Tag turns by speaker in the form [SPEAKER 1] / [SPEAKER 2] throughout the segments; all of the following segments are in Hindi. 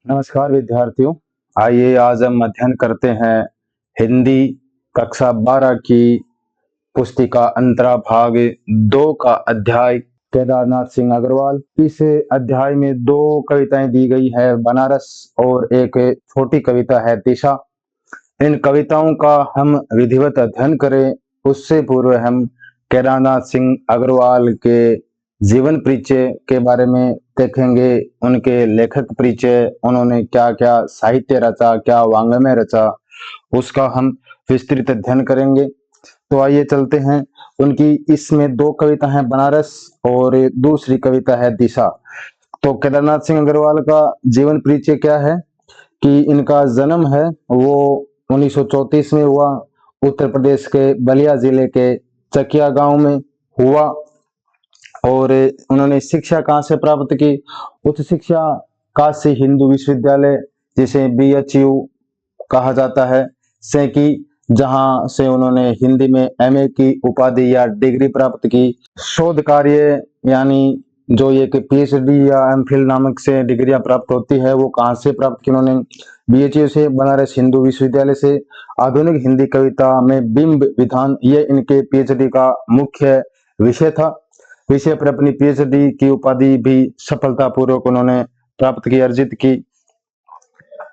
[SPEAKER 1] नमस्कार विद्यार्थियों। आइए आज हम अध्ययन करते हैं हिंदी कक्षा 12 की पुस्तिका अंतरा भाग 2 का अध्याय केदारनाथ सिंह अग्रवाल। इस अध्याय में 2 कविताएं दी गई है, बनारस और एक छोटी कविता है दिशा। इन कविताओं का हम विधिवत अध्ययन करें उससे पूर्व हम केदारनाथ सिंह अग्रवाल के जीवन परिचय के बारे में देखेंगे। उनके लेखक परिचय, उन्होंने क्या क्या साहित्य रचा, क्या वाङ्मय रचा, उसका हम विस्तृत अध्ययन करेंगे। तो आइए चलते हैं। उनकी इसमें 2 कविता हैं, बनारस और दूसरी कविता है दिशा। तो केदारनाथ सिंह अग्रवाल का जीवन परिचय क्या है कि इनका जन्म है वो 1934 में हुआ। उत्तर प्रदेश के बलिया जिले के चकिया गांव में हुआ और उन्होंने शिक्षा कहाँ से प्राप्त की? उच्च शिक्षा काशी हिंदू विश्वविद्यालय, जिसे BHU कहा जाता है, से की, जहां से उन्होंने हिंदी में MA की उपाधि या डिग्री प्राप्त की। शोध कार्य यानी जो ये कि PhD या MPhil नामक से डिग्रियां प्राप्त होती है, वो कहाँ से प्राप्त की? उन्होंने BHU से, बनारस हिंदू विश्वविद्यालय से। आधुनिक हिंदी कविता में बिंब विधान, ये इनके PhD का मुख्य विषय था। विषय पर अपनी PhD की उपाधि भी सफलतापूर्वक उन्होंने प्राप्त की, अर्जित की।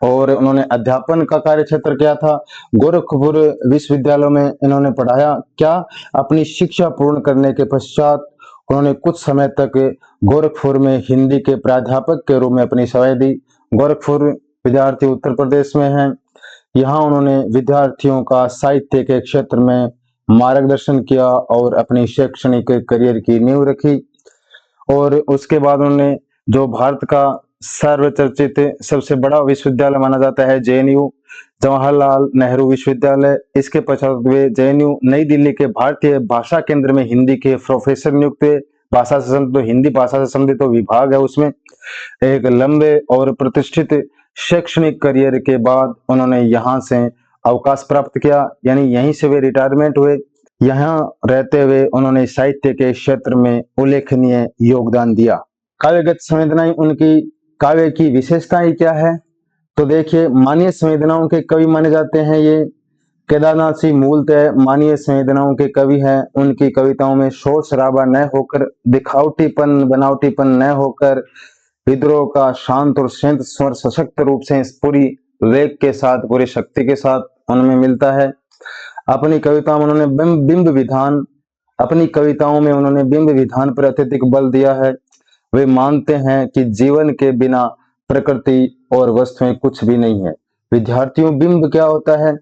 [SPEAKER 1] और उन्होंने अध्यापन का कार्य क्षेत्र क्या था? गोरखपुर विश्वविद्यालय में इन्होंने पढ़ाया। क्या? अपनी शिक्षा पूर्ण करने के पश्चात उन्होंने कुछ समय तक गोरखपुर में हिंदी के प्राध्यापक के रूप में अपनी सेवाएं दी। गोरखपुर विद्यार्थी उत्तर प्रदेश में है। यहाँ उन्होंने विद्यार्थियों का साहित्य के क्षेत्र में मार्गदर्शन किया और अपनी शैक्षणिक करियर की नींव रखी। और उसके बाद उन्होंने जो भारत का सर्वचर्चित सबसे बड़ा विश्वविद्यालय माना जाता है JNU, जवाहरलाल नेहरू विश्वविद्यालय, इसके पश्चात वे JNU नई दिल्ली के भारतीय भाषा केंद्र में हिंदी के प्रोफेसर नियुक्त हुए। भाषा से संबंधित, हिंदी भाषा से संबंधित तो विभाग है उसमें। एक लंबे और प्रतिष्ठित शैक्षणिक करियर के बाद उन्होंने यहाँ से अवकाश प्राप्त किया, यानी यहीं से वे रिटायरमेंट हुए। यहाँ रहते हुए उन्होंने साहित्य के क्षेत्र में उल्लेखनीय योगदान दिया। काव्यगत संवेदनाएं, उनकी काव्य की विशेषताएं क्या है? तो देखिए, मानवीय संवेदनाओं के कवि माने जाते हैं ये। केदारनाथ सिंह मूलतः मानवीय संवेदनाओं के कवि हैं। उनकी कविताओं में शोर शराबा न होकर, दिखावटीपन बनावटीपन न होकर, विद्रोह का शांत और शांत स्वर सशक्त रूप से पूरी वेग के साथ, पूरी शक्ति के साथ उनमें मिलता है। अपनी कविताओं में उन्होंने बिंब विधान, अपनी कविताओं में उन्होंने बिंब विधान पर अत्यधिक बल दिया है। वे मानते हैं कि जीवन के बिना प्रकृति और वस्तुएं कुछ भी नहीं है। विद्यार्थियों, बिंब क्या होता है?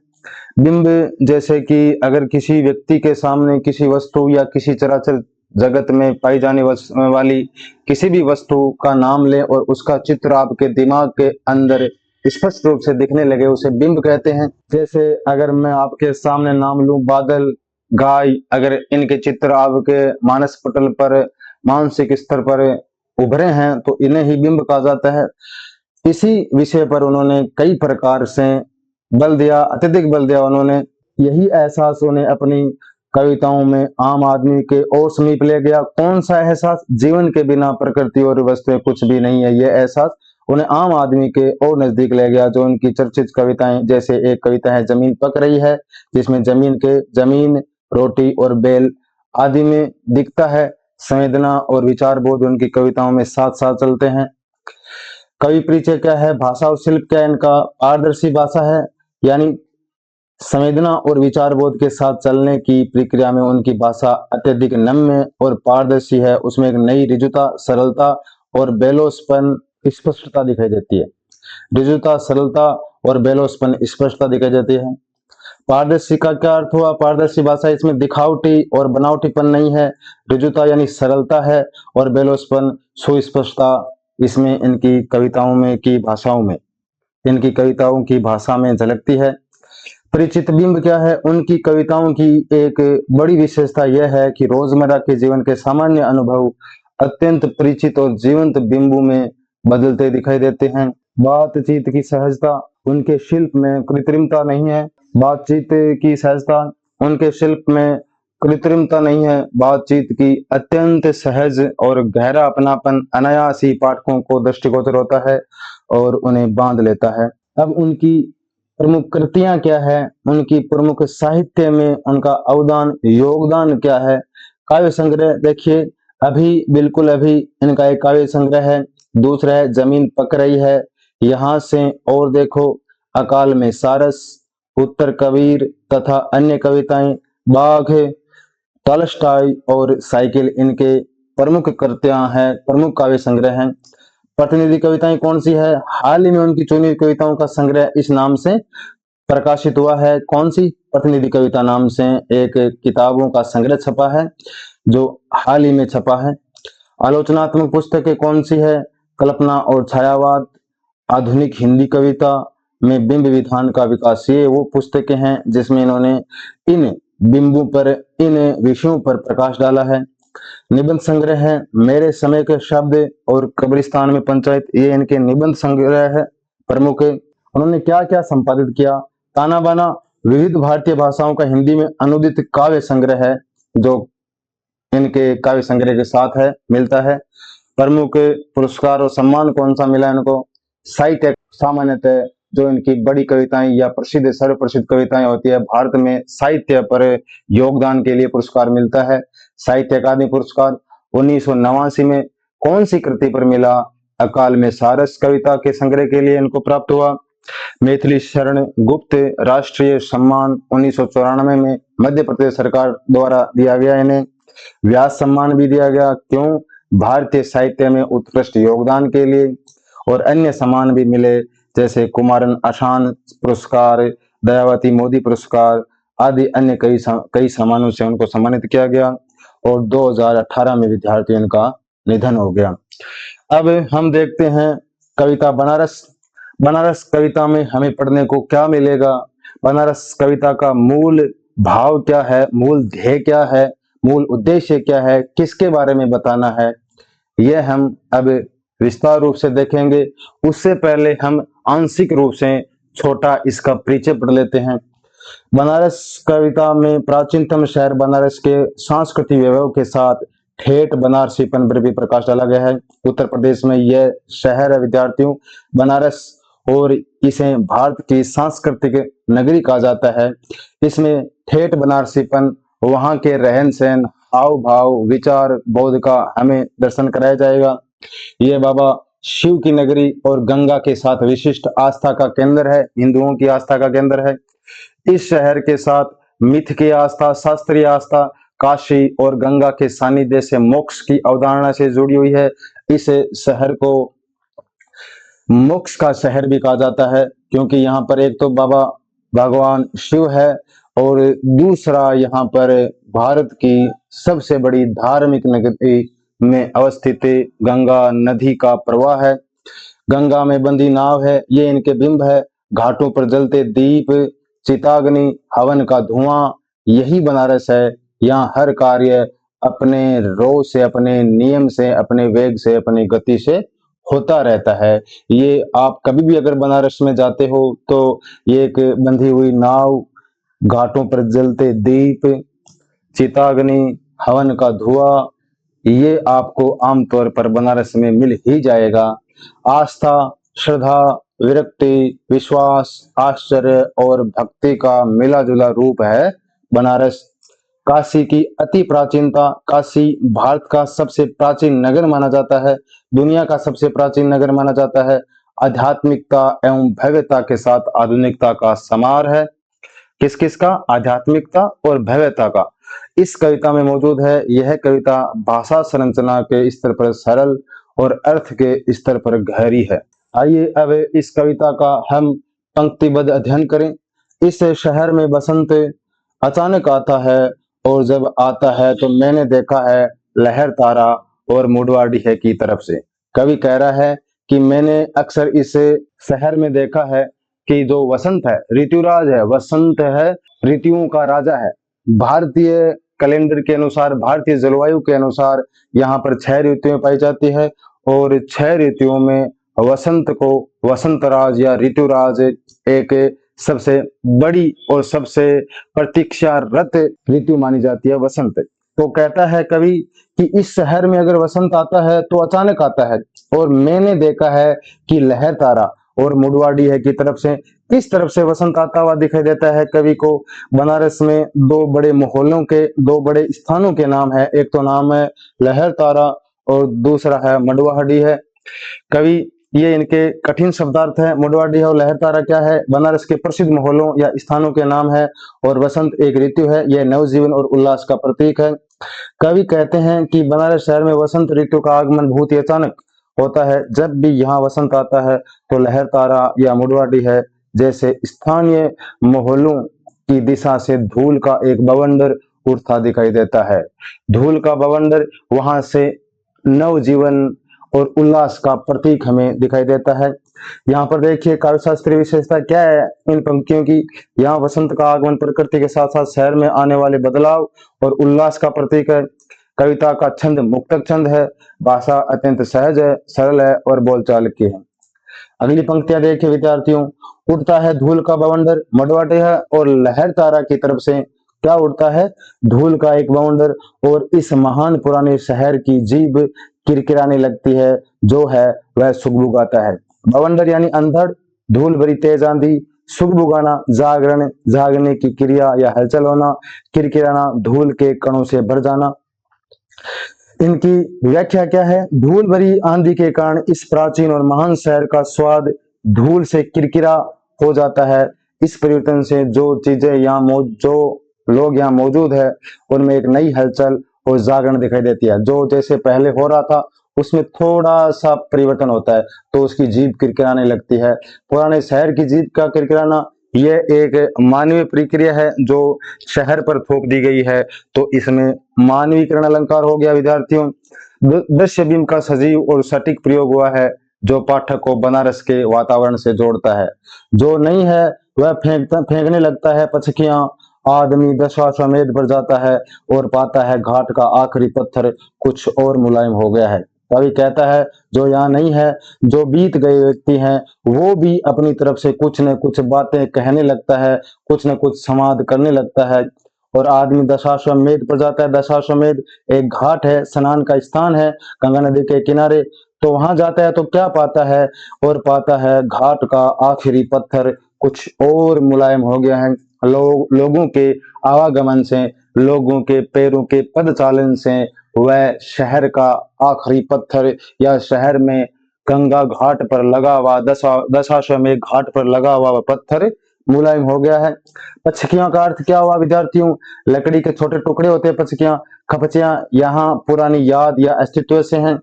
[SPEAKER 1] बिंब जैसे कि अगर किसी व्यक्ति के सामने किसी वस्तु या किसी चराचर जगत में पाई जाने वाली किसी भी वस्तु का नाम लें और उसका चित्र आपके दिमाग के अंदर स्पष्ट रूप से दिखने लगे, उसे बिंब कहते हैं। जैसे अगर मैं आपके सामने नाम लूं बादल, गाय, अगर इनके चित्र आपके मानस पटल पर, मानसिक स्तर पर उभरे हैं तो इन्हें ही बिंब कहा जाता है। इसी विषय पर उन्होंने कई प्रकार से बल दिया, अत्यधिक बल दिया उन्होंने। यही एहसास उन्हें अपनी कविताओं में आम आदमी के और समीप ले गया। कौन सा एहसास? जीवन के बिना प्रकृति और वस्तुएं कुछ भी नहीं है, यह एहसास उन्हें आम आदमी के और नजदीक ले गया। जो उनकी चर्चित कविताएं, जैसे एक कविता है जमीन पक रही है, जिसमें जमीन, रोटी और बेल आदि में दिखता है। संवेदना और विचार बोध उनकी कविताओं में साथ साथ चलते हैं। कवि परिचय क्या है? भाषा और शिल्प क्या है इनका? पारदर्शी भाषा है, यानी संवेदना और विचार बोध के साथ चलने की प्रक्रिया में उनकी भाषा अत्यधिक नम्य और पारदर्शी है। उसमें एक नई ऋजुता, सरलता और बेलोसपन, स्पष्टता दिखाई देती है। ऋजुता, सरलता और बेलोसपन, स्पष्टता दिखाई देती है। पारदर्शी का क्या अर्थ हुआ? पारदर्शी भाषा, इसमें दिखावटी और बनावटीपन नहीं है। ऋजुता यानी सरलता है और बेलोसपन, सुस्पष्टता इसमें इनकी कविताओं में की भाषाओं में, इनकी कविताओं की भाषा में झलकती है। परिचित बिंब क्या है? उनकी कविताओं की एक बड़ी विशेषता यह है कि रोजमर्रा के जीवन के सामान्य अनुभव अत्यंत परिचित और जीवंत बिंबों में बदलते दिखाई देते हैं। बातचीत की सहजता, उनके शिल्प में कृत्रिमता नहीं है। बातचीत की सहजता, उनके शिल्प में कृत्रिमता नहीं है। बातचीत की अत्यंत सहज और गहरा अपनापन अनायास ही पाठकों को दृष्टिगोचर होता है और उन्हें बांध लेता है। अब उनकी प्रमुख कृतियां क्या है, उनकी प्रमुख साहित्य में उनका अवदान योगदान क्या है। काव्य संग्रह देखिए, बिल्कुल अभी इनका एक काव्य संग्रह है। दूसरा है जमीन पक रही है, यहाँ से, और देखो अकाल में सारस, उत्तर कबीर तथा अन्य कविताएं, बाघ, टॉलस्टॉय और साइकिल इनके प्रमुख कृतियां हैं, प्रमुख काव्य संग्रह हैं। प्रतिनिधि कविताएं कौन सी है? हाल ही में उनकी चुनी हुई कविताओं का संग्रह इस नाम से प्रकाशित हुआ है। कौन सी? प्रतिनिधि कविता नाम से एक किताबों का संग्रह छपा है जो हाल ही में छपा है। आलोचनात्मक पुस्तकें कौन सी है? कल्पना और छायावाद, आधुनिक हिंदी कविता में बिंब विधान का विकास, ये वो पुस्तकें हैं जिसमें इन्होंने इन बिंबों पर, इन विषयों पर प्रकाश डाला है। निबंध संग्रह है मेरे समय के शब्द और कब्रिस्तान में पंचायत, ये इनके निबंध संग्रह है प्रमुख। उन्होंने क्या क्या संपादित किया? ताना बाना विविध भारतीय भाषाओं का हिंदी में अनुदित काव्य संग्रह है जो इनके काव्य संग्रह के साथ है, मिलता है। प्रमुख पुरस्कार और सम्मान कौन सा मिला इनको? साहित्य सामान्यतः जो इनकी बड़ी कविताएं या प्रसिद्ध सर्वप्रसिद्ध कविताएं होती है, भारत में साहित्य पर योगदान के लिए पुरस्कार मिलता है। साहित्य अकादमी पुरस्कार 1989 में कौन सी कृति पर मिला? अकाल में सारस कविता के संग्रह के लिए इनको प्राप्त हुआ। मैथिली शरण गुप्त राष्ट्रीय सम्मान 1994 में मध्य प्रदेश सरकार द्वारा दिया गया इन्हें। व्यास सम्मान भी दिया गया, क्यों? भारतीय साहित्य में उत्कृष्ट योगदान के लिए। और अन्य सम्मान भी मिले जैसे कुमारन आसान पुरस्कार, दयावती मोदी पुरस्कार आदि अन्य कई सम्मानों से उनको सम्मानित किया गया। और 2018 में विद्यार्थियों का निधन हो गया। अब हम देखते हैं कविता बनारस। बनारस कविता में हमें पढ़ने को क्या मिलेगा? बनारस कविता का मूल भाव क्या है, मूल ध्येय क्या है, मूल उद्देश्य क्या है, किसके बारे में बताना है, यह हम अब विस्तार रूप से देखेंगे। उससे पहले हम आंशिक रूप से छोटा इसका परिचय पढ़ लेते हैं। बनारस कविता में प्राचीनतम शहर बनारस के सांस्कृतिक वैभव के साथ ठेठ बनारसीपन पर भी प्रकाश डाला गया है। उत्तर प्रदेश में यह शहर है विद्यार्थियों बनारस, और इसे भारत की सांस्कृतिक नगरी कहा जाता है। इसमें ठेठ बनारसीपन, वहां के रहन सहन, हाव भाव, विचार, बोध का हमें दर्शन कराया जाएगा। यह बाबा शिव की नगरी और गंगा के साथ विशिष्ट आस्था का केंद्र है, हिंदुओं की आस्था का केंद्र है। इस शहर के साथ मिथ की आस्था, शास्त्रीय आस्था, काशी और गंगा के सानिध्य से मोक्ष की अवधारणा से जुड़ी हुई है। इस शहर को मोक्ष का शहर भी कहा जाता है, क्योंकि यहाँ पर एक तो बाबा भगवान शिव है और दूसरा यहाँ पर भारत की सबसे बड़ी धार्मिक नगरी में अवस्थित गंगा नदी का प्रवाह है। गंगा में बंदी नाव है, ये इनके बिंब है। घाटों पर जलते दीप, चिताग्नि, हवन का धुआं, यही बनारस है। यहाँ हर कार्य अपने रोज से, अपने नियम से, अपने वेग से, अपनी गति से होता रहता है। ये आप कभी भी अगर बनारस में जाते हो तो ये एक बंधी हुई नाव, घाटों पर जलते दीप, चिताग्नि, हवन का धुआं, ये आपको आमतौर पर बनारस में मिल ही जाएगा। आस्था, श्रद्धा, विरक्ति, विश्वास, आश्चर्य और भक्ति का मिला जुला रूप है बनारस। काशी की अति प्राचीनता, काशी भारत का सबसे प्राचीन नगर माना जाता है, दुनिया का सबसे प्राचीन नगर माना जाता है। आध्यात्मिकता एवं भव्यता के साथ आधुनिकता का समार है। किस किस का? आध्यात्मिकता और भव्यता का इस कविता में मौजूद है। यह कविता भाषा संरचना के स्तर पर सरल और अर्थ के स्तर पर गहरी है। आइए अब इस कविता का हम पंक्तिबद्ध अध्ययन करें। इस शहर में बसंत अचानक आता है, और जब आता है तो मैंने देखा है लहर तारा और मुडवाडी है की तरफ से। कवि कह रहा है कि मैंने अक्सर इस शहर में देखा है कि जो वसंत है, ऋतुराज है, वसंत है, ऋतुओं का राजा है। भारतीय कैलेंडर के अनुसार, भारतीय जलवायु के अनुसार यहाँ पर 6 ऋतुएं पाई जाती है, और 6 ऋतुओं में वसंत को वसंतराज या ऋतुराज एक सबसे बड़ी और सबसे प्रतीक्षारत ऋतु मानी जाती है, वसंत। तो कहता है कवि कि इस शहर में अगर वसंत आता है तो अचानक आता है, और मैंने देखा है कि लहर तारा और मुडवाडी है की तरफ से किस तरफ से वसंत आता हुआ दिखाई देता है कवि को। बनारस में दो बड़े मोहल्लों के, दो बड़े स्थानों के नाम है, एक तो नाम है लहर तारा और दूसरा है मडवाहडी है। कवि ये इनके कठिन शब्दार्थ है। मुडवाडी और लहर तारा क्या है? बनारस के प्रसिद्ध मोहल्लों या स्थानों के नाम है। और वसंत एक ऋतु है, यह नवजीवन और उल्लास का प्रतीक है। कवि कहते हैं कि बनारस शहर में वसंत ऋतु का आगमन बहुत ही अचानक होता है। जब भी यहाँ वसंत आता है तो लहर तारा या मुडवाडी है जैसे स्थानीय मोहल्लों की दिशा से धूल का एक बवंडर उठता दिखाई देता है। धूल का बवंडर वहां से नवजीवन और उल्लास का प्रतीक हमें दिखाई देता है। यहाँ पर देखिए काव्य शास्त्रीय विशेषता क्या है इन पंक्तियों की। यहाँ वसंत का आगमन प्रकृति के साथ साथ शहर में आने वाले बदलाव और उल्लास का प्रतीक है। कविता का छंद मुक्तक छंद है, भाषा अत्यंत सहज है, सरल है और बोलचाल की है। अगली पंक्तियां देखिए विद्यार्थियों। उड़ता है धूल का बवंडर, मडवाटे है, और लहर तारा की तरफ से क्या उड़ता है? धूल का एक बवंडर, और इस महान पुराने शहर की जीभ किरकिराने लगती है, जो है वह सुगबुगाता है। बवंडर यानी अंधड़, धूल भरी तेज आंधी, सुगबुगाना जागरण, जागने की क्रिया या हलचल होना, किरकिराना धूल के कणों से भर जाना। इनकी व्याख्या क्या है? धूल भरी आंधी के कारण इस प्राचीन और महान शहर का स्वाद धूल से किरकिरा हो जाता है। इस परिवर्तन से जो चीजें यहाँ जो लोग यहाँ मौजूद है उनमें एक नई हलचल और जागरण दिखाई देती है। जो जैसे पहले हो रहा था उसमें थोड़ा सा परिवर्तन होता है तो उसकी जीभ किरकिराने लगती है। पुराने शहर की जीभ का किरकिराना यह एक मानवीय प्रक्रिया है जो शहर पर थोप दी गई है। तो इसमें मानवीकरण अलंकार हो गया विद्यार्थियों। दृश्य बिंब का सजीव और सटीक प्रयोग हुआ है जो पाठक को बनारस के वातावरण से जोड़ता है। जो नहीं है वह फेंकने लगता है पचकियां। आदमी दशाश्वमेध पर जाता है और पाता है घाट का आखिरी पत्थर कुछ और मुलायम हो गया है। कवि कहता है जो यहाँ नहीं है, जो बीत गए व्यक्ति हैं, वो भी अपनी तरफ से कुछ न कुछ बातें कहने लगता है, कुछ न कुछ संवाद करने लगता है। और आदमी दशाश्वमेध पर जाता है। दशाश्वमेध एक घाट है, स्नान का स्थान है गंगा नदी के किनारे। तो वहां जाता है तो क्या पाता है? और पाता है घाट का आखिरी पत्थर कुछ और मुलायम हो गया है। लोगों के आवागमन से, लोगों के पैरों के पदचालन से वह शहर का आखिरी पत्थर या शहर में गंगा घाट पर लगा हुआ दशाश्वमेध घाट पर लगा हुआ पत्थर मुलायम हो गया है। पचकियां का अर्थ क्या हुआ विद्यार्थियों? लकड़ी के छोटे टुकड़े होते हैं पचकियां। खपचियां यहाँ पुरानी याद या अस्तित्व से हैं।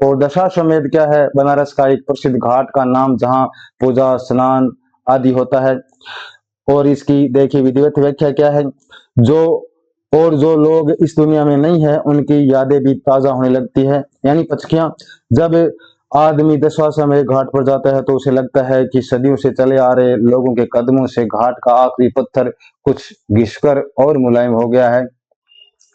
[SPEAKER 1] और दशाश्वमेध क्या है? बनारस का एक प्रसिद्ध घाट का नाम जहाँ पूजा स्नान आदि होता है। और इसकी देखिए विधिवत व्याख्या क्या है? जो लोग इस दुनिया में नहीं है उनकी यादें भी ताजा होने लगती है। यानी पचकियां जब आदमी दशाश्वमेध घाट पर जाता है तो उसे लगता है कि सदियों से चले आ रहे लोगों के कदमों से घाट का आखिरी पत्थर कुछ घिसकर और मुलायम हो गया है।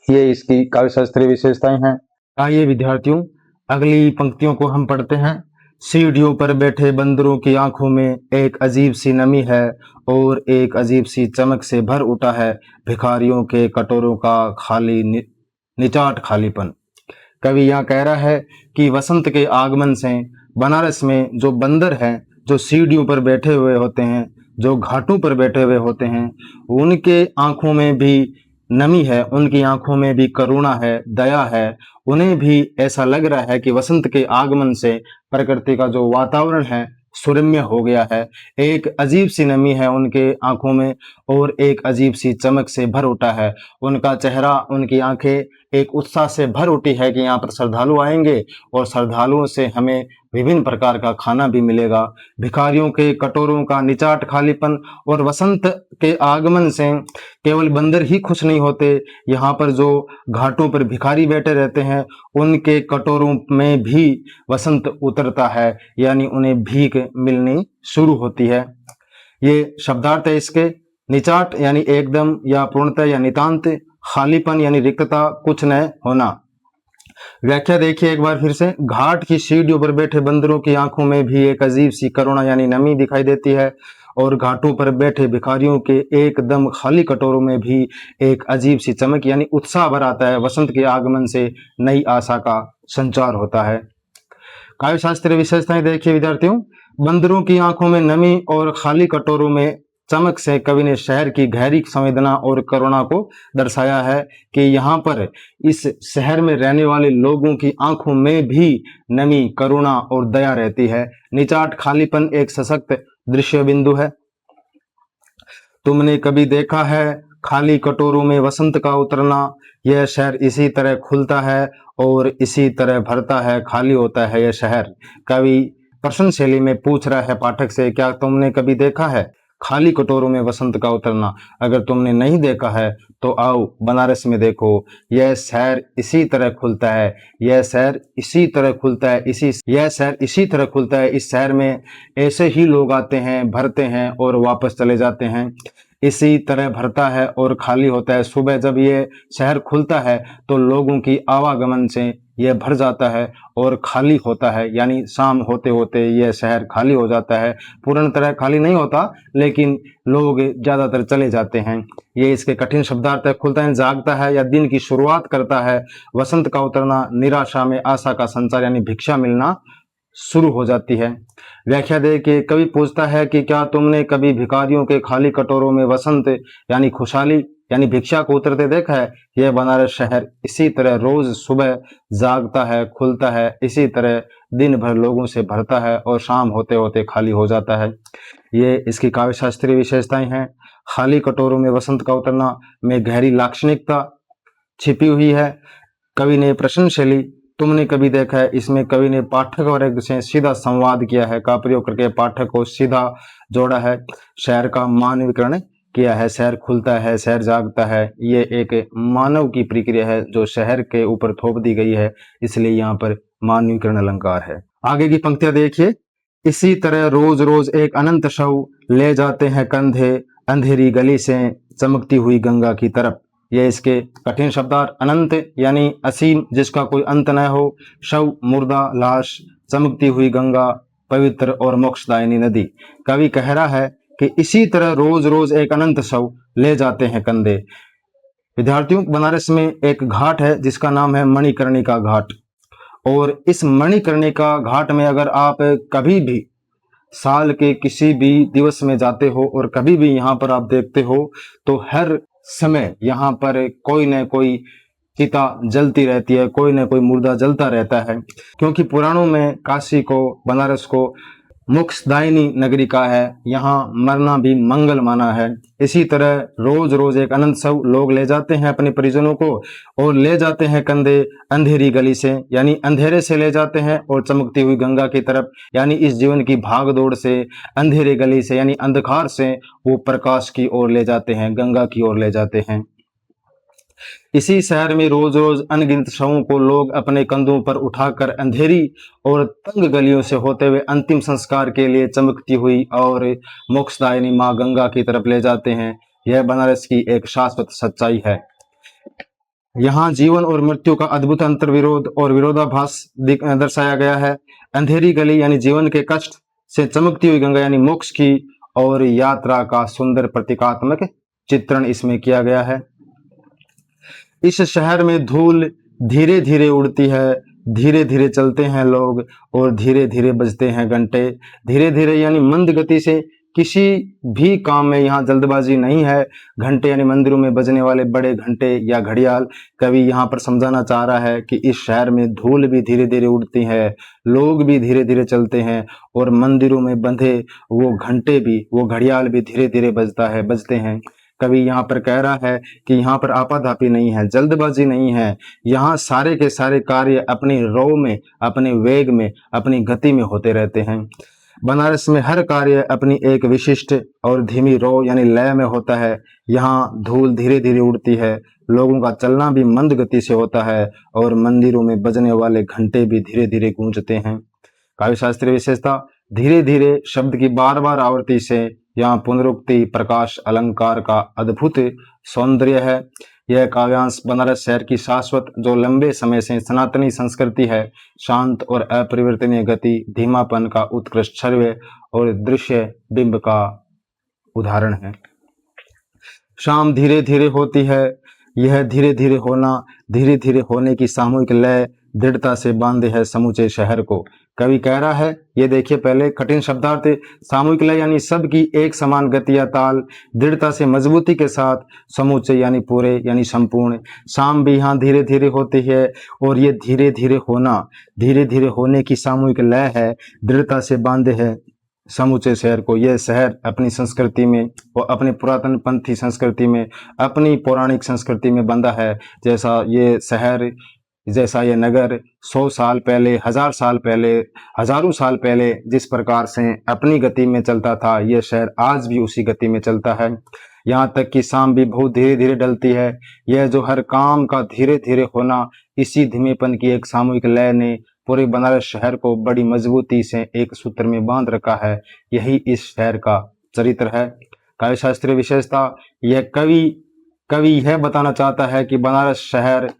[SPEAKER 1] ये इसकी काव्य शास्त्रीय विशेषताएं हैं। आइए विद्यार्थियों अगली पंक्तियों को हम पढ़ते हैं। सीढ़ियों पर बैठे बंदरों की आंखों में एक अजीब सी नमी है और एक अजीब सी चमक से भर उठा है भिखारियों के कटोरों का खाली निचाट खालीपन। कवि यहाँ कह रहा है कि वसंत के आगमन से बनारस में जो बंदर हैं, जो सीढ़ियों पर बैठे हुए होते हैं, जो घाटों पर बैठे हुए होते हैं, उनके आंखों में भी नमी है, उनकी आंखों में भी करुणा है, दया है। उन्हें भी ऐसा लग रहा है कि वसंत के आगमन से प्रकृति का जो वातावरण है सुरम्य हो गया है। एक अजीब सी नमी है उनके आंखों में और एक अजीब सी चमक से भर उठा है उनका चेहरा, उनकी आंखें एक उत्साह से भर उठी है कि यहाँ पर श्रद्धालु आएंगे और श्रद्धालुओं से हमें विभिन्न प्रकार का खाना भी मिलेगा। भिखारियों के कटोरों का निचाट खालीपन। और वसंत के आगमन से केवल बंदर ही खुश नहीं होते, यहाँ पर जो घाटों पर भिखारी बैठे रहते हैं उनके कटोरों में भी वसंत उतरता है, यानी उन्हें भीख मिलनी शुरू होती है। ये शब्दार्थ है इसके। निचाट यानी एकदम या पूर्णतः या नितांत, खालीपन यानी रिक्तता, कुछ न होना। व्याख्या देखिए एक बार फिर से। घाट की सीढ़ियों पर बैठे बंदरों की आंखों में भी एक अजीब सी करुणा यानी नमी दिखाई देती है और घाटों पर बैठे भिखारियों के एकदम खाली कटोरों में भी एक अजीब सी चमक यानी उत्साह भर आता है। वसंत के आगमन से नई आशा का संचार होता है। काव्य शास्त्रीय विशेषताएं देखिए विद्यार्थियों। बंदरों की आंखों में नमी और खाली कटोरों में चमक से कवि ने शहर की गहरी संवेदना और करुणा को दर्शाया है कि यहाँ पर इस शहर में रहने वाले लोगों की आंखों में भी नमी, करुणा और दया रहती है। निचाट खालीपन एक सशक्त दृश्य बिंदु है। तुमने कभी देखा है खाली कटोरों में वसंत का उतरना? यह शहर इसी तरह खुलता है और इसी तरह भरता है, खाली होता है यह शहर। कवि प्रश्न शैली में पूछ रहा है पाठक से, क्या तुमने कभी देखा है खाली कटोरों में वसंत का उतरना? अगर तुमने नहीं देखा है तो आओ बनारस में देखो, यह शहर इसी तरह खुलता है, यह शहर इसी तरह खुलता है, यह शहर इसी तरह खुलता है। इस शहर में ऐसे ही लोग आते हैं, भरते हैं और वापस चले जाते हैं, इसी तरह भरता है और खाली होता है। सुबह जब ये शहर खुलता है तो लोगों की आवागमन से यह भर जाता है और खाली होता है, यानी शाम होते होते यह शहर खाली हो जाता है। पूर्ण तरह खाली नहीं होता, लेकिन लोग ज्यादातर चले जाते हैं। ये इसके कठिन शब्दार्थ है। खुलता है जागता है या दिन की शुरुआत करता है। वसंत का उतरना निराशा में आशा का संचार यानी भिक्षा मिलना शुरू हो जाती है। व्याख्या दे के कवि पूछता है कि क्या तुमने कभी भिखारियों के खाली कटोरों में वसंत यानी खुशहाली यानी भिक्षा को उतरते देखा है? यह बनारस शहर इसी तरह रोज सुबह जागता है, खुलता है, इसी तरह दिन भर लोगों से भरता है और शाम होते होते खाली हो जाता है। ये इसकी काव्य शास्त्रीय विशेषताएं हैं। खाली कटोरों में वसंत का उतरना में गहरी लाक्षणिकता छिपी हुई है। कवि ने प्रश्न शैली तुमने कभी देखा है, इसमें कवि ने पाठक वर्ग से सीधा संवाद किया है, का प्रयोग करके पाठक को सीधा जोड़ा है। शहर का मानवीकरण किया है। शहर खुलता है, शहर जागता है, ये एक मानव की प्रक्रिया है जो शहर के ऊपर थोप दी गई है, इसलिए यहाँ पर मानवीकरण अलंकार है। आगे की पंक्तियां देखिए। इसी तरह रोज रोज एक अनंत शव ले जाते हैं कंधे, अंधेरी गली से चमकती हुई गंगा की तरफ। ये इसके कठिन शब्दार्थ। अनंत यानी असीम, जिसका कोई अंत न हो। शव मुर्दा, लाश। चमकती हुई गंगा, पवित्र और मोक्षदायिनी नदी। कवि कह रहा है कि इसी तरह रोज रोज एक अनंत शव ले जाते हैं कंधे। विद्यार्थियों, बनारस में एक घाट है जिसका नाम है मणिकर्णिका घाट, और इस मणिकर्णिका घाट में अगर आप कभी भी साल के किसी भी दिवस में जाते हो और कभी भी यहाँ पर आप देखते हो तो हर समय यहाँ पर कोई न कोई चिता जलती रहती है, कोई न कोई मुर्दा जलता रहता है, क्योंकि पुराणों में काशी को, बनारस को मोक्षदायिनी नगरी का है, यहाँ मरना भी मंगल माना है। इसी तरह रोज रोज एक अनंत शव लोग ले जाते हैं अपने परिजनों को, और ले जाते हैं कंधे अंधेरी गली से यानी अंधेरे से ले जाते हैं, और चमकती हुई गंगा की तरफ यानी इस जीवन की भाग दौड़ से, अंधेरी गली से यानी अंधकार से वो प्रकाश की ओर ले जाते हैं, गंगा की ओर ले जाते हैं। इसी शहर में रोज रोज अनगिनत शवों को लोग अपने कंधों पर उठाकर अंधेरी और तंग गलियों से होते हुए अंतिम संस्कार के लिए चमकती हुई और मोक्षदायिनी मां गंगा की तरफ ले जाते हैं। यह बनारस की एक शाश्वत सच्चाई है। यहाँ जीवन और मृत्यु का अद्भुत अंतर्विरोध और विरोधाभास दर्शाया गया है। अंधेरी गली यानी जीवन के कष्ट से, चमकती हुई गंगा यानी मोक्ष की और यात्रा का सुंदर प्रतीकात्मक चित्रण इसमें किया गया है। इस शहर में धूल धीरे धीरे उड़ती है, धीरे धीरे चलते हैं लोग और धीरे धीरे बजते हैं घंटे। धीरे धीरे यानी मंद गति से, किसी भी काम में यहाँ जल्दबाजी नहीं है। घंटे यानी मंदिरों में बजने वाले बड़े घंटे या घड़ियाल। कवि यहाँ पर समझाना चाह रहा है कि इस शहर में धूल भी धीरे धीरे उड़ती है, लोग भी धीरे धीरे चलते हैं, और मंदिरों में बंधे वो घंटे भी, वो घड़ियाल भी धीरे धीरे बजते हैं। कवि यहाँ पर कह रहा है कि यहाँ पर आपाधापी नहीं है, जल्दबाजी नहीं है। यहाँ सारे के सारे कार्य अपनी रो में, अपने वेग में, अपनी गति में होते रहते हैं। बनारस में हर कार्य अपनी एक विशिष्ट और धीमी रो यानी लय में होता है। यहाँ धूल धीरे धीरे उड़ती है, लोगों का चलना भी मंद गति से होता है, और मंदिरों में बजने वाले घंटे भी धीरे धीरे गूंजते हैं। काव्य शास्त्रीय विशेषता। धीरे धीरे शब्द की बार बार आवृत्ति से यहाँ पुनरुक्ति, प्रकाश, अलंकार का अद्भुत सौंदर्य है। यह काव्यांश बनारस शहर की शाश्वत, जो लंबे समय से सनातनी संस्कृति है, शांत और अपरिवर्तनीय गति, धीमापन का उत्कृष्ट छवि और दृश्य बिंब का उदाहरण है। शाम धीरे धीरे होती है, यह धीरे धीरे होना, धीरे धीरे होने की सामूहिक लय दृढ़ता से बांधे है समूचे शहर को। कवि कह रहा है, ये देखिए पहले कठिन शब्दार्थ, सामूहिक लय यानी सबकी एक समान गति या ताल, दृढ़ता से मजबूती के साथ, समूचे यानी पूरे यानी संपूर्ण। शाम भी यहाँ धीरे धीरे होती है और ये धीरे धीरे होना, धीरे धीरे होने की सामूहिक लय है, दृढ़ता से बांधे है समूचे शहर को। यह शहर अपनी संस्कृति में और अपनी पुरातन पंथी संस्कृति में, अपनी पौराणिक संस्कृति में बंधा है। जैसा ये शहर, जैसा ये नगर 100 साल पहले, 1000 साल पहले, हजारों साल पहले जिस प्रकार से अपनी गति में चलता था, यह शहर आज भी उसी गति में चलता है। यहाँ तक कि शाम भी बहुत धीरे धीरे ढलती है। यह जो हर काम का धीरे धीरे होना, इसी धीमेपन की एक सामूहिक लय ने पूरे बनारस शहर को बड़ी मजबूती से एक सूत्र में बांध रखा है। यही इस शहर का चरित्र है। काव्य शास्त्रीय विशेषता, यह कवि यह बताना चाहता है कि बनारस शहर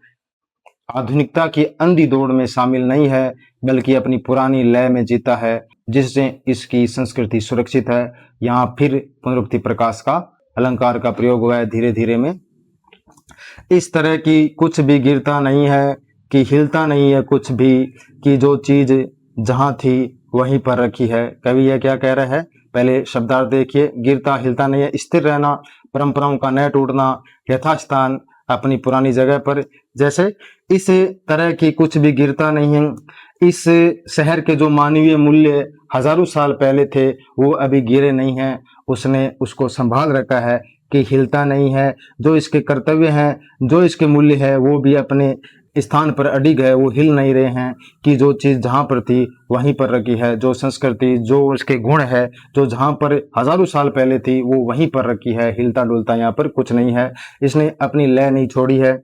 [SPEAKER 1] आधुनिकता की अंधी दौड़ में शामिल नहीं है, बल्कि अपनी पुरानी लय में जीता है, जिससे इसकी संस्कृति सुरक्षित है। यहाँ फिर पुनरुक्ति प्रकाश का अलंकार का प्रयोग हुआ है धीरे धीरे में। इस तरह की कुछ भी गिरता नहीं है, कि हिलता नहीं है कुछ भी, कि जो चीज जहां थी वहीं पर रखी है। कवि यह क्या कह रहा है, पहले शब्दार्थ देखिए। गिरता हिलता नहीं है, स्थिर रहना, परंपराओं का न टूटना, यथास्थान अपनी पुरानी जगह पर। जैसे इस तरह की कुछ भी गिरता नहीं है। इस शहर के जो मानवीय मूल्य हजारों साल पहले थे, वो अभी गिरे नहीं हैं। उसने उसको संभाल रखा है कि हिलता नहीं है। जो इसके कर्तव्य हैं, जो इसके मूल्य है, वो भी अपने स्थान पर अडिग है, वो हिल नहीं रहे हैं। कि जो चीज़ जहाँ पर थी वहीं पर रखी है, जो संस्कृति, जो उसके गुण है, जो जहाँ पर हजारों साल पहले थी, वो वहीं पर रखी है। हिलता डुलता यहाँ पर कुछ नहीं है। इसने अपनी लय नहीं छोड़ी है।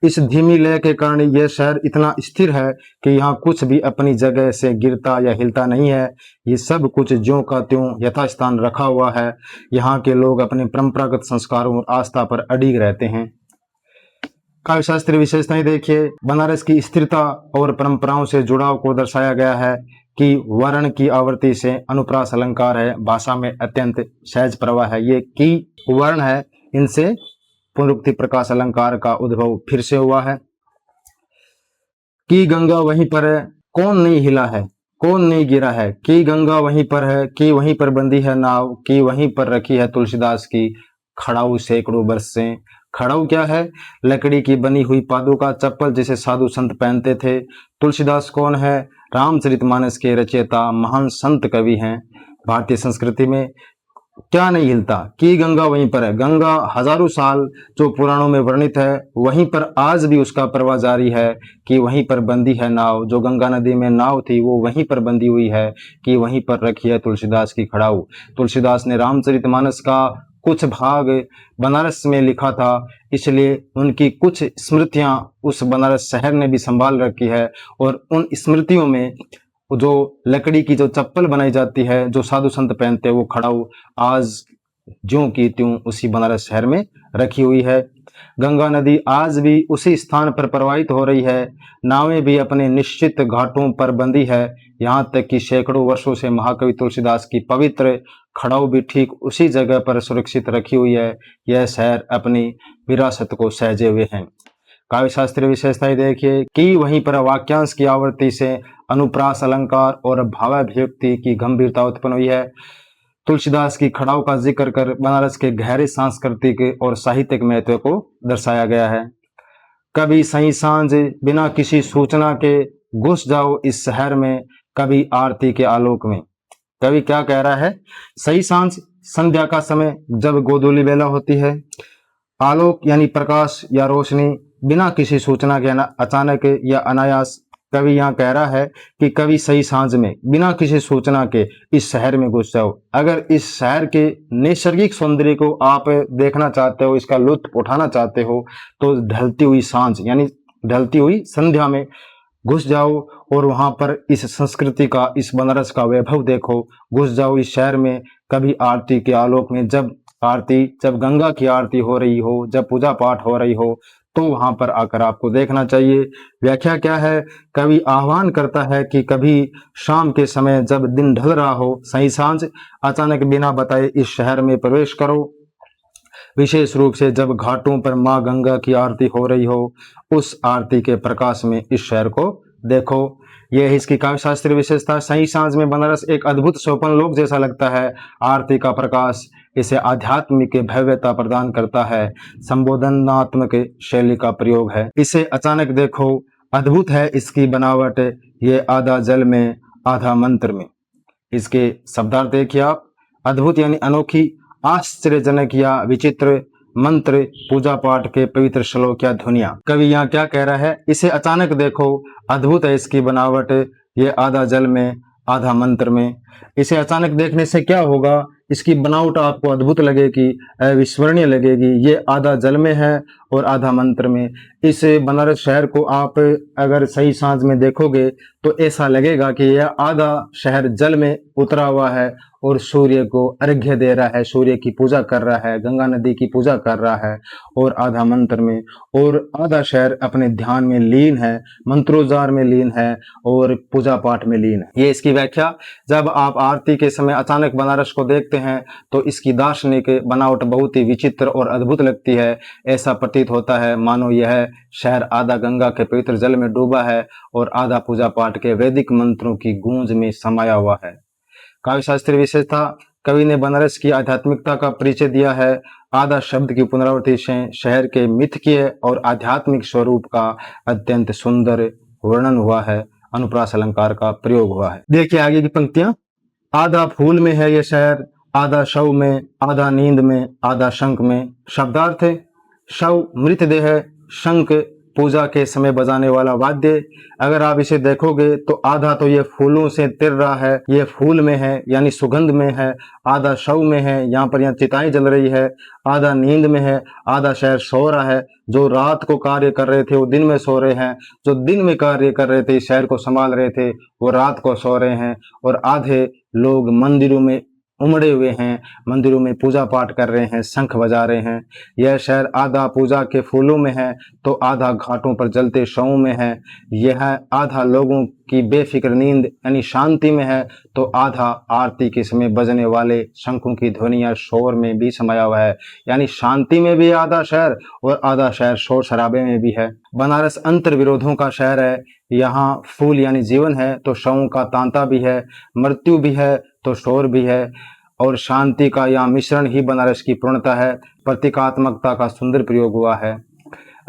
[SPEAKER 1] इस धीमी लय के कारण यह शहर इतना स्थिर है कि यहाँ कुछ भी अपनी जगह से गिरता या हिलता नहीं है। ये सब कुछ ज्यों का त्यों यथास्थान रखा हुआ है। यहाँ के लोग अपने परंपरागत संस्कारों और आस्था पर अडिग रहते हैं। काव्य शास्त्रीय विशेषताएं देखिए। बनारस की स्थिरता और परंपराओं से जुड़ाव को दर्शाया गया है कि वर्ण की आवृत्ति से अनुप्रास अलंकार है, भाषा में अत्यंत सहज प्रवाह है। ये की वर्ण है, इनसे पुनरुक्ति प्रकाश अलंकार का उद्भव फिर से हुआ है। कि गंगा वहीं पर है, कौन नहीं हिला है, कौन नहीं गिरा है। कि गंगा वहीं पर है, कि वहीं पर बंदी है नाव, कि वहीं पर रखी है तुलसीदास की खड़ाऊ सैकड़ों वर्ष से। खड़ाऊ क्या है, लकड़ी की बनी हुई पादुका चप्पल जिसे साधु संत पहनते थे। तुलसीदास कौन है, रामचरितमानस के रचयिता, महान संत कवि हैं। भारतीय संस्कृति में क्या नहीं हिलता, कि गंगा वहीं पर है। गंगा हजारों साल जो पुराणों में वर्णित है, वहीं पर आज भी उसका प्रवाह जारी है। कि वहीं पर बंदी है नाव, जो गंगा नदी में नाव थी वो वहीं पर बंदी हुई है। कि वहीं पर रखी है तुलसीदास की खड़ाऊ। तुलसीदास ने रामचरितमानस का कुछ भाग बनारस में लिखा था, इसलिए उनकी कुछ स्मृतियां उस बनारस शहर ने भी संभाल रखी है। और उन स्मृतियों में जो लकड़ी की जो चप्पल बनाई जाती है, जो साधु संत पहनते हैं, वो खड़ाऊ आज ज्यों की त्यों उसी बनारस शहर में रखी हुई है। गंगा नदी आज भी उसी स्थान पर प्रवाहित हो रही है। नावें भी अपने निश्चित घाटों पर बंदी है। यहाँ तक कि सैकड़ों वर्षों से महाकवि तुलसीदास की पवित्र खड़ाऊ भी ठीक उसी जगह पर सुरक्षित रखी हुई है। यह शहर अपनी विरासत को सहेजे हुए हैं। काव्य शास्त्रीय विशेषताएं देखिए। कि वहीं पर वाक्यांश की आवृत्ति से अनुप्रास अलंकार और भावाभिव्यक्ति की गंभीरता उत्पन्न हुई है। तुलसीदास की खड़ाऊ का जिक्र कर बनारस के गहरे सांस्कृतिक और साहित्यिक महत्व को दर्शाया गया है। कभी सही सांझ बिना किसी सूचना के घुस जाओ इस शहर में, कभी आरती के आलोक में। कवि क्या कह रहा है, सही सांझ संध्या का समय जब गोधूली बेला होती है, आलोक यानी प्रकाश या रोशनी, बिना किसी सूचना के अचानक या अनायास। कवि यहाँ कह रहा है कि कभी सही सांझ में बिना किसी सूचना के इस शहर में घुस जाओ। अगर इस शहर के नैसर्गिक सौंदर्य को आप देखना चाहते हो, इसका लुत्फ उठाना चाहते हो, तो ढलती हुई सांझ यानी ढलती हुई संध्या में घुस जाओ और वहां पर इस संस्कृति का, इस बनारस का वैभव देखो। घुस जाओ इस शहर में, कभी आरती के आलोक में, जब गंगा की आरती हो रही हो, जब पूजा पाठ हो रही हो, तो वहां पर आकर आपको देखना चाहिए। व्याख्या क्या है? कवि आह्वान करता है कि कभी शाम के समय जब दिन ढल रहा हो, सही सांझ, अचानक बिना बताए इस शहर में प्रवेश करो। विशेष रूप से जब घाटों पर माँ गंगा की आरती हो रही हो, उस आरती के प्रकाश में इस शहर को देखो। यह है इसकी काव्य शास्त्रीय विशेषता। सही सांझ में बनारस एक अद्भुत सोपन लोक जैसा लगता है। आरती का प्रकाश इसे आध्यात्मिक भव्यता प्रदान करता है। संबोधनात्मक शैली का प्रयोग है। इसे अचानक देखो, अद्भुत है इसकी बनावट, ये आधा जल में आधा मंत्र में। इसके शब्दार्थ देखिए आप। अद्भुत यानी अनोखी, आश्चर्यजनक या विचित्र, मंत्र, पूजा पाठ के पवित्र श्लोक या ध्वनियां। कवि यहाँ क्या कह रहा है? इसे अचानक देखो, अद्भुत है इसकी बनावट, ये आधा जल में आधा मंत्र में। इसे अचानक देखने से क्या होगा? इसकी बनावट आपको अद्भुत लगेगी, अविस्मरणीय लगेगी। ये आधा जल में है और आधा मंत्र में। इस बनारस शहर को आप अगर सही सांझ में देखोगे तो ऐसा लगेगा कि यह आधा शहर जल में उतरा हुआ है और सूर्य को अर्घ्य दे रहा है, सूर्य की पूजा कर रहा है, गंगा नदी की पूजा कर रहा है, और आधा मंत्र में। और आधा शहर अपने ध्यान में लीन है, मंत्रोच्चार में लीन है और पूजा पाठ में लीन है। ये इसकी व्याख्या। जब आप आरती के समय अचानक बनारस को देखते हैं तो इसकी दार्शनिक बनावट बहुत ही विचित्र और अद्भुत लगती है। ऐसा प्रतीत होता है मानो यह शहर आधा गंगा के पवित्र जल में डूबा है और आधा पूजा पाठ के वैदिक मंत्रों की गूंज में समाया हुआ है। काव्य शास्त्रीय विशेषता। कवि ने बनारस की आध्यात्मिकता का परिचय दिया है। आधा शब्द की पुनरावृत्ति से शहर के मिथकीय और आध्यात्मिक स्वरूप का अत्यंत सुंदर वर्णन हुआ है। अनुप्रास अलंकार का प्रयोग हुआ है। देखिए आगे की पंक्तियां। आधा फूल में है यह शहर, आधा शव में, आधा नींद में, आधा शंख में। शब्दार्थ। शव मृतदेह, शंख पूजा के समय बजाने वाला वाद्य। अगर आप इसे देखोगे तो आधा तो ये फूलों से तिर रहा है, ये फूल में है यानी सुगंध में है। आधा शव में है, यहाँ पर चिताएं जल रही है। आधा नींद में है, आधा शहर सो रहा है। जो रात को कार्य कर रहे थे वो दिन में सो रहे हैं, जो दिन में कार्य कर रहे थे, शहर को संभाल रहे थे, वो रात को सो रहे हैं। और आधे लोग मंदिरों में उमड़े हुए हैं, मंदिरों में पूजा पाठ कर रहे हैं, शंख बजा रहे हैं। यह शहर आधा पूजा के फूलों में है तो आधा घाटों पर जलते शवों में है। यह आधा लोगों की बेफिक्र नींद यानी शांति में है तो आधा आरती के समय बजने वाले शंखों की ध्वनि या शोर में भी समाया हुआ है। यानी शांति में भी आधा शहर और आधा शहर शोर शराबे में भी है। बनारस अंतर विरोधों का शहर है। यहाँ फूल यानी जीवन है तो शवों का तांता भी है, मृत्यु भी है तो शोर भी है, और शांति का यहाँ मिश्रण ही बनारस की पूर्णता है। प्रतीकात्मकता का सुंदर प्रयोग हुआ है।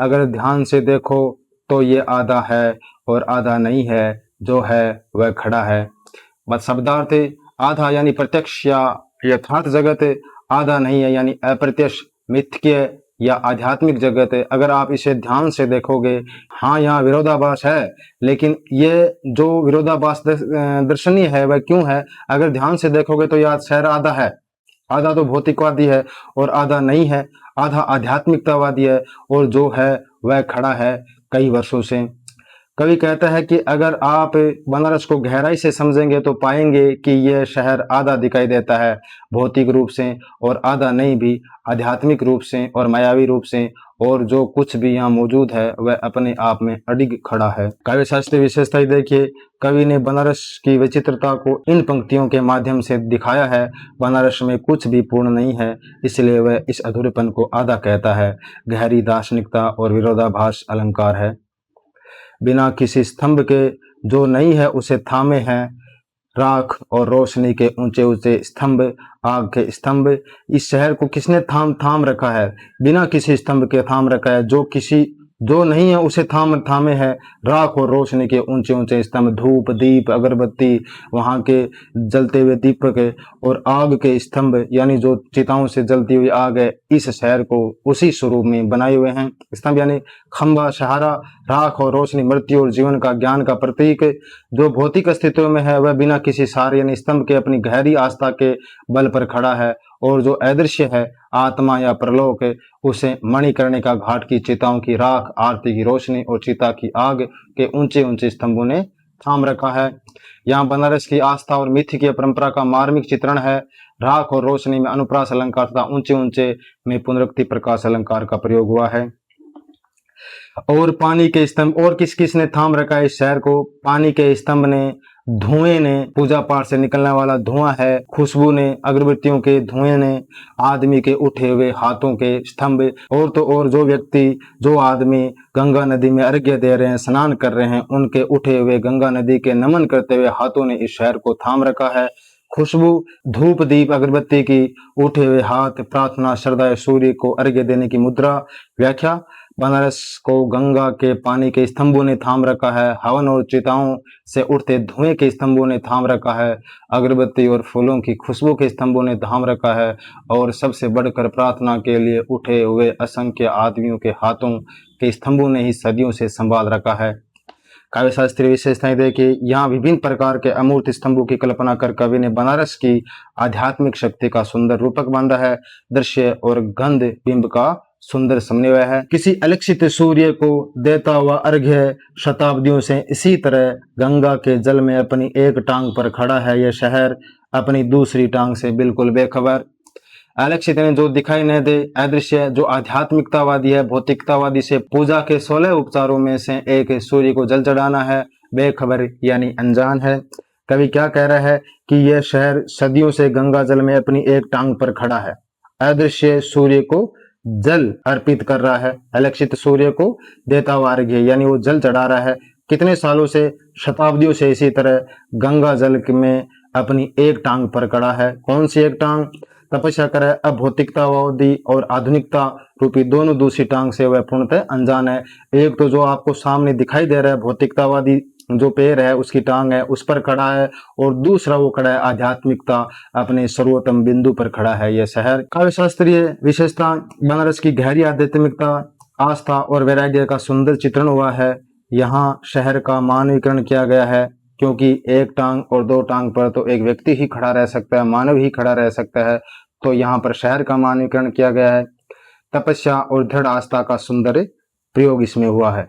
[SPEAKER 1] अगर ध्यान से देखो तो ये आधा है और आधा नहीं है, जो है वह खड़ा है। बस शब्दार्थ। आधा यानी प्रत्यक्ष या यथार्थ जगत, आधा नहीं है यानी अप्रत्यक्ष मिथ्य या आध्यात्मिक जगत है। अगर आप इसे ध्यान से देखोगे, हाँ यहाँ विरोधाभास है, लेकिन ये जो विरोधाभास दर्शनीय है वह क्यों है? अगर ध्यान से देखोगे तो यह शहर आधा है, आधा तो भौतिकवादी है और आधा नहीं है, आधा आध्यात्मिकतावादी है, और जो है वह खड़ा है कई वर्षों से। कवि कहता है कि अगर आप बनारस को गहराई से समझेंगे तो पाएंगे कि यह शहर आधा दिखाई देता है भौतिक रूप से और आधा नहीं भी आध्यात्मिक रूप से और मायावी रूप से, और जो कुछ भी यहाँ मौजूद है वह अपने आप में अडिग खड़ा है। काव्य शास्त्रीय विशेषता ही देखिए। कवि ने बनारस की विचित्रता को इन पंक्तियों के माध्यम से दिखाया है। बनारस में कुछ भी पूर्ण नहीं है, इसलिए वह इस अधूरेपन को आधा कहता है। गहरी दार्शनिकता और विरोधाभास अलंकार है। बिना किसी स्तंभ के जो नहीं है उसे थामे हैं, राख और रोशनी के ऊंचे ऊंचे स्तंभ, आग के स्तंभ। इस शहर को किसने थाम रखा है? बिना किसी स्तंभ के थाम रखा है। जो नहीं है उसे थामे है, राख और रोशनी के ऊंचे ऊंचे स्तंभ, धूप दीप अगरबत्ती, वहां के जलते हुए दीपक और आग के स्तंभ यानी जो चिताओं से जलती हुई आग है, इस शहर को उसी स्वरूप में बनाए हुए हैं। स्तंभ यानी खंभा, सहारा, राख और रोशनी, मृत्यु और जीवन का, ज्ञान का प्रतीक। जो भौतिक अस्तित्व में है वह बिना किसी सार यानी स्तंभ के अपनी गहरी आस्था के बल पर खड़ा है, और जो अदृश्य है, आत्मा या परलोक, उसे मणिकर्णिका घाट की चिताओं की राख, आरती की रोशनी और चिता की आग के ऊंचे ऊंचे स्तंभों ने थाम रखा है। यहाँ बनारस की आस्था और मिथ्य की परंपरा का मार्मिक चित्रण है। राख और रोशनी में अनुप्रास अलंकार तथा ऊंचे ऊंचे में पुनरुक्ति प्रकाश अलंकार का प्रयोग हुआ है। और पानी के स्तंभ, और किस किस ने थाम रखा है इस शहर को? पानी के स्तंभ ने, धुएं ने, पूजा पाठ से निकलने वाला धुआं है, खुशबू ने, अगरबत्तियों के धुएं ने, आदमी के उठे हुए हाथों के स्तंभ, और तो और जो व्यक्ति, जो आदमी गंगा नदी में अर्घ्य दे रहे हैं, स्नान कर रहे हैं, उनके उठे हुए गंगा नदी के नमन करते हुए हाथों ने इस शहर को थाम रखा है। खुशबू, धूप दीप अगरबत्ती की, उठे हुए हाथ, प्रार्थना, श्रद्धा, सूर्य को अर्घ्य देने की मुद्रा। व्याख्या: बनारस को गंगा के पानी के स्तंभों ने थाम रखा है, हवन और चिताओं से उठते धुएं के स्तंभों ने थाम रखा है, अगरबत्ती और फूलों की खुशबू के स्तंभों ने थाम रखा है, और सबसे बढ़कर प्रार्थना के लिए उठे हुए असंख्य आदमियों के हाथों के स्तंभों ने ही सदियों से संभाल रखा है। काव्य शास्त्रीय विशेषताएं देखिए, यहाँ विभिन्न प्रकार के अमूर्त स्तंभों की कल्पना कर कवि ने बनारस की आध्यात्मिक शक्ति का सुंदर रूपक बांधा है। दृश्य और गंध बिंब का सुंदर समन्वय है। किसी अलक्षित सूर्य को देता हुआ अर्घ्य शताब्दियों से इसी तरह गंगा के जल में अपनी एक टांग पर खड़ा है यह शहर, अपनी दूसरी टांग से बिल्कुल बेखबर। अलक्षित ने जो दिखाई न दे, अदृश्य, जो आध्यात्मिकतावादी है, भौतिकतावादी से पूजा के 16 उपचारों में से एक सूर्य को जल चढ़ाना है, बेखबर यानी अनजान है। कवि क्या कह रहा है कि यह शहर सदियों से गंगा जल में अपनी एक टांग पर खड़ा है, अदृश्य सूर्य को जल अर्पित कर रहा है, अलक्षित सूर्य को देता हुआ अर्घ्य यानी वो जल चढ़ा रहा है। कितने सालों से? शताब्दियों से इसी तरह गंगा जल में अपनी एक टांग पर खड़ा है। कौन सी एक टांग? तपस्या करे अभौतिकतावादी और आधुनिकता रूपी दोनों दूसरी टांग से वह पूर्णतः अनजान है। एक तो जो आपको सामने दिखाई दे रहा है भौतिकतावादी जो पैर है उसकी टांग है, उस पर खड़ा है, और दूसरा वो खड़ा है आध्यात्मिकता, अपने सर्वोत्तम बिंदु पर खड़ा है यह शहर। काव्य शास्त्रीय विशेषता: बनारस की गहरी आध्यात्मिकता, आस्था और वैराग्य का सुंदर चित्रण हुआ है। यहाँ शहर का मानवीकरण किया गया है, क्योंकि एक टांग और दो टांग पर तो एक व्यक्ति ही खड़ा रह सकता है, मानव ही खड़ा रह सकता है, तो यहाँ पर शहर का मानवीकरण किया गया है। तपस्या और दृढ़ आस्था का सुंदर प्रयोग इसमें हुआ है।